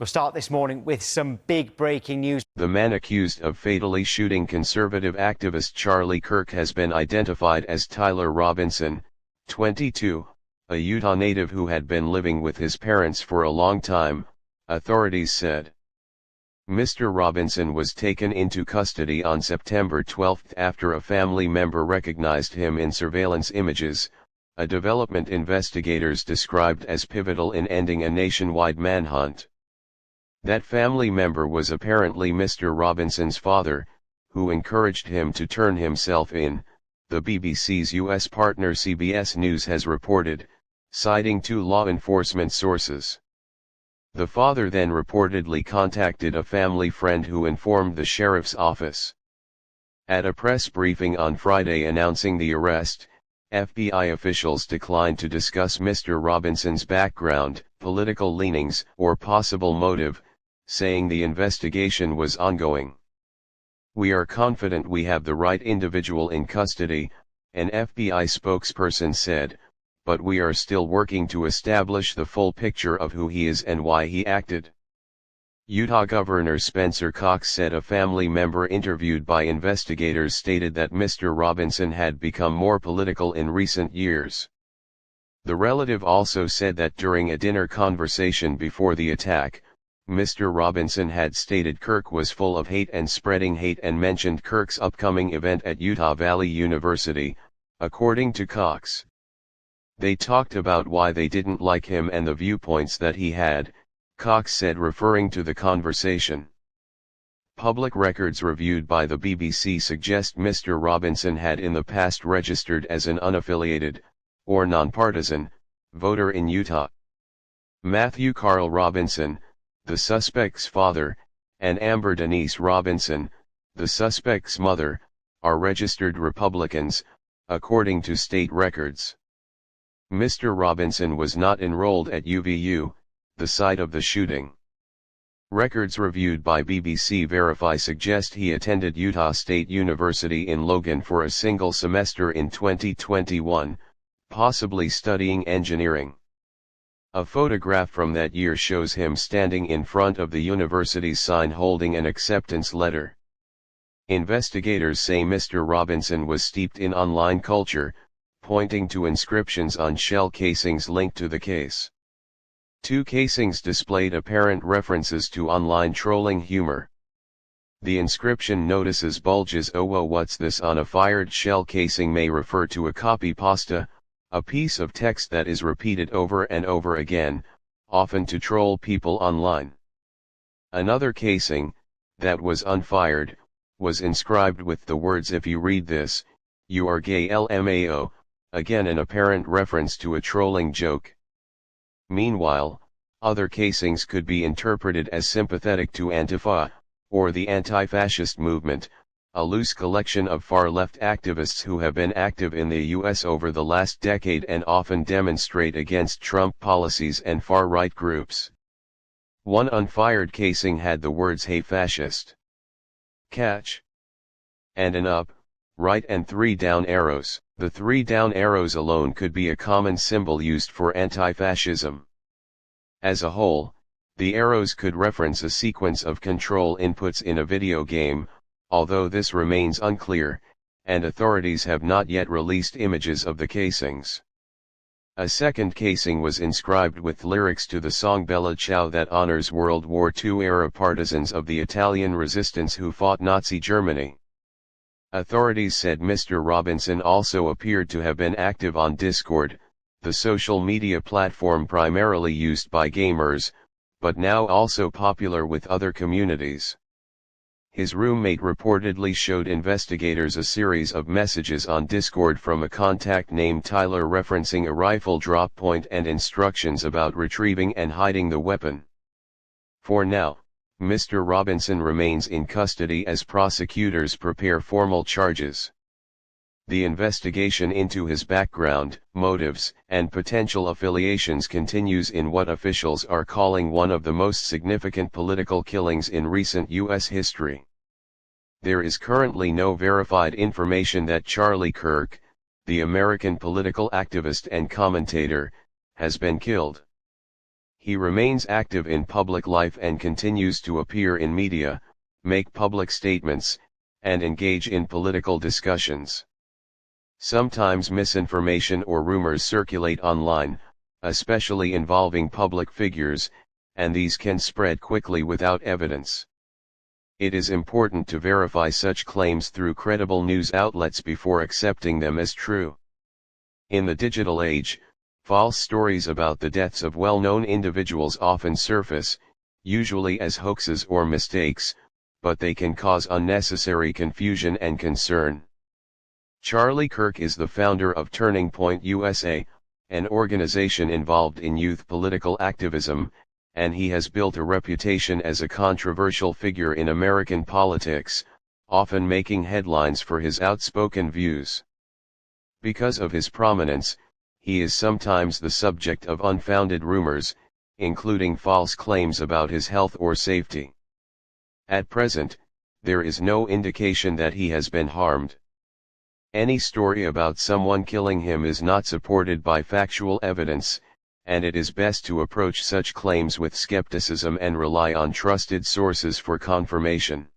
We'll start this morning with some big breaking news. The man accused of fatally shooting conservative activist Charlie Kirk has been identified as Tyler Robinson, 22, a Utah native who had been living with his parents for a long time, authorities said. Mr. Robinson was taken into custody on September 12 after a family member recognized him in surveillance images, a development investigators described as pivotal in ending a nationwide manhunt. That family member was apparently Mr. Robinson's father, who encouraged him to turn himself in, the BBC's U.S. partner CBS News has reported, citing two law enforcement sources. The father then reportedly contacted a family friend who informed the sheriff's office. At a press briefing on Friday announcing the arrest, FBI officials declined to discuss Mr. Robinson's background, political leanings, or possible motive, saying the investigation was ongoing. "We are confident we have the right individual in custody," an FBI spokesperson said, "but we are still working to establish the full picture of who he is and why he acted." Utah Governor Spencer Cox said a family member interviewed by investigators stated that Mr. Robinson had become more political in recent years. The relative also said that during a dinner conversation before the attack, Mr. Robinson had stated Kirk was full of hate and spreading hate and mentioned Kirk's upcoming event at Utah Valley University, according to Cox. "They talked about why they didn't like him and the viewpoints that he had," Cox said, referring to the conversation. Public records reviewed by the BBC suggest Mr. Robinson had in the past registered as an unaffiliated, or nonpartisan, voter in Utah. Matthew Carl Robinson, the suspect's father, and Amber Denise Robinson, the suspect's mother, are registered Republicans, according to state records. Mr. Robinson was not enrolled at UVU, the site of the shooting. Records reviewed by BBC Verify suggest he attended Utah State University in Logan for a single semester in 2021, possibly studying engineering. A photograph from that year shows him standing in front of the university's sign holding an acceptance letter. Investigators say Mr. Robinson was steeped in online culture, pointing to inscriptions on shell casings linked to the case. Two casings displayed apparent references to online trolling humor. The inscription notices bulges "Oh whoa what's this" on a fired shell casing may refer to a copy pasta, a piece of text that is repeated over and over again, often to troll people online. Another casing, that was unfired, was inscribed with the words "If you read this, you are gay LMAO, again an apparent reference to a trolling joke. Meanwhile, other casings could be interpreted as sympathetic to Antifa, or the anti-fascist movement, a loose collection of far-left activists who have been active in the U.S. over the last decade and often demonstrate against Trump policies and far-right groups. One unfired casing had the words "Hey fascist," "Catch," and an up, right and 3 down arrows. The 3 down arrows alone could be a common symbol used for anti-fascism. As a whole, the arrows could reference a sequence of control inputs in a video game, although this remains unclear, and authorities have not yet released images of the casings. A second casing was inscribed with lyrics to the song Bella Ciao that honors World War II-era partisans of the Italian resistance who fought Nazi Germany. Authorities said Mr. Robinson also appeared to have been active on Discord, the social media platform primarily used by gamers, but now also popular with other communities. His roommate reportedly showed investigators a series of messages on Discord from a contact named Tyler referencing a rifle drop point and instructions about retrieving and hiding the weapon. For now, Mr. Robinson remains in custody as prosecutors prepare formal charges. The investigation into his background, motives, and potential affiliations continues in what officials are calling one of the most significant political killings in recent U.S. history. There is currently no verified information that Charlie Kirk, the American political activist and commentator, has been killed. He remains active in public life and continues to appear in media, make public statements, and engage in political discussions. Sometimes misinformation or rumors circulate online, especially involving public figures, and these can spread quickly without evidence. It is important to verify such claims through credible news outlets before accepting them as true. In the digital age, false stories about the deaths of well-known individuals often surface, usually as hoaxes or mistakes, but they can cause unnecessary confusion and concern. Charlie Kirk is the founder of Turning Point USA, an organization involved in youth political activism, and he has built a reputation as a controversial figure in American politics, often making headlines for his outspoken views. Because of his prominence, he is sometimes the subject of unfounded rumors, including false claims about his health or safety. At present, there is no indication that he has been harmed. Any story about someone killing him is not supported by factual evidence, and it is best to approach such claims with skepticism and rely on trusted sources for confirmation.